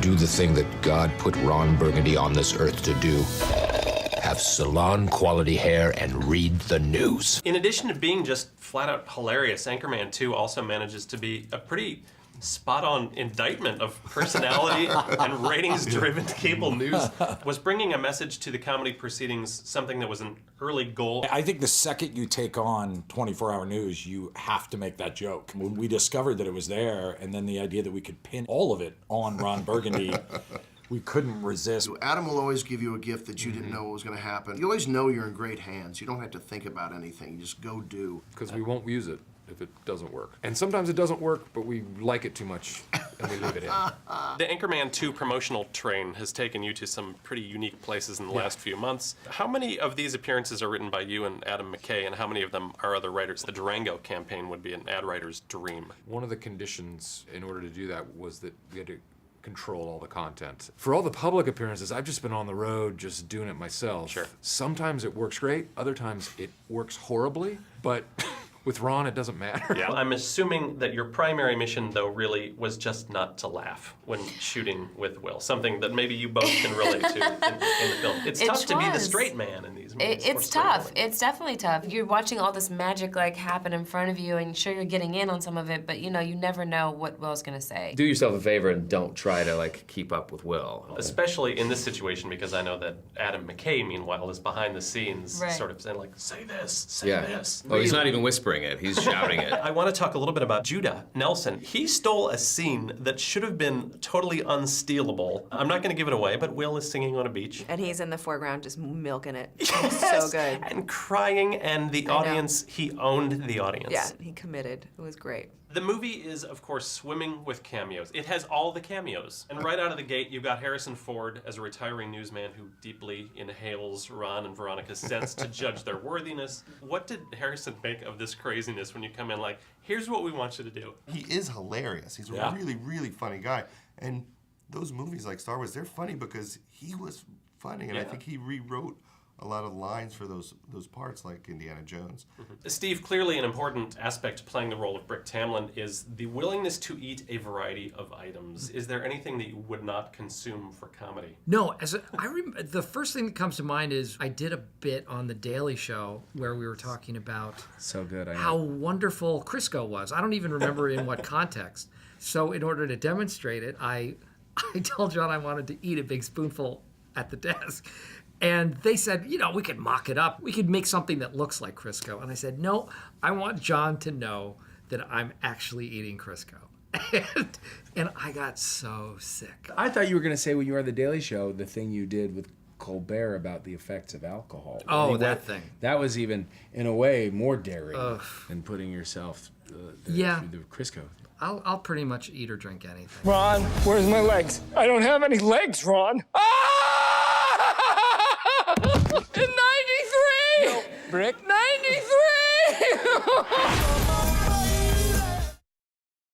do the thing that God put Ron Burgundy on this earth to do. Have salon-quality hair and read the news. In addition to being just flat-out hilarious, Anchorman 2 also manages to be a pretty spot-on indictment of personality and ratings-driven cable news. Was bringing a message to the comedy proceedings something that was an early goal? I think the second you take on 24-hour news, you have to make that joke. When we discovered that it was there, and then the idea that we could pin all of it on Ron Burgundy, we couldn't resist. Adam will always give you a gift that you didn't know what was going to happen. You always know you're in great hands. You don't have to think about anything. You just go do. Because we won't use it if it doesn't work. And sometimes it doesn't work, but we like it too much, and we leave it in. The Anchorman 2 promotional train has taken you to some pretty unique places in the last few months. How many of these appearances are written by you and Adam McKay, and how many of them are other writers? The Durango campaign would be an ad writer's dream. One of the conditions in order to do that was that we had to control all the content. For all the public appearances, I've just been on the road just doing it myself. Sure. Sometimes it works great, other times it works horribly, but with Ron, it doesn't matter. Yeah. I'm assuming that your primary mission, though, really was just not to laugh when shooting with Will. Something that maybe you both can relate to in the film. It's tough to be the straight man in these movies. It's tough. It's definitely tough. You're watching all this magic like happen in front of you, and sure you're getting in on some of it, but you know you never know what Will's gonna say. Do yourself a favor and don't try to like keep up with Will. Especially in this situation, because I know that Adam McKay, meanwhile, is behind the scenes, Right. sort of saying like, "Say this, say this." Oh, he's not even whispering it. He's shouting it. I want to talk a little bit about Judah Nelson. He stole a scene that should have been totally unstealable. I'm not going to give it away, but Will is singing on a beach. And he's in the foreground just milking it. Yes! So good. And crying, and the audience, he owned the audience. Yeah, he committed. It was great. The movie is, of course, swimming with cameos. It has all the cameos. And right out of the gate, you've got Harrison Ford as a retiring newsman who deeply inhales Ron and Veronica's scents to judge their worthiness. What did Harrison make of this craziness when you come in like, here's what we want you to do? He is hilarious. He's a really, really funny guy. And those movies like Star Wars, they're funny because he was funny. And I think he rewrote a lot of lines for those parts, like Indiana Jones. Steve, clearly an important aspect to playing the role of Brick Tamland is the willingness to eat a variety of items. Is there anything that you would not consume for comedy? No, the first thing that comes to mind is I did a bit on The Daily Show where we were talking about So good. how wonderful Crisco was. I don't even remember in what context. So in order to demonstrate it, I told John I wanted to eat a big spoonful at the desk. And they said, you know, we could mock it up. We could make something that looks like Crisco. And I said, no, I want John to know that I'm actually eating Crisco. And I got so sick. I thought you were going to say when you were on The Daily Show, the thing you did with Colbert about the effects of alcohol. Oh, that thing. That was even, in a way, more daring than putting yourself through the Crisco. I'll pretty much eat or drink anything. Ron, where's my legs? I don't have any legs, Ron. In 93! No, Brick. 93!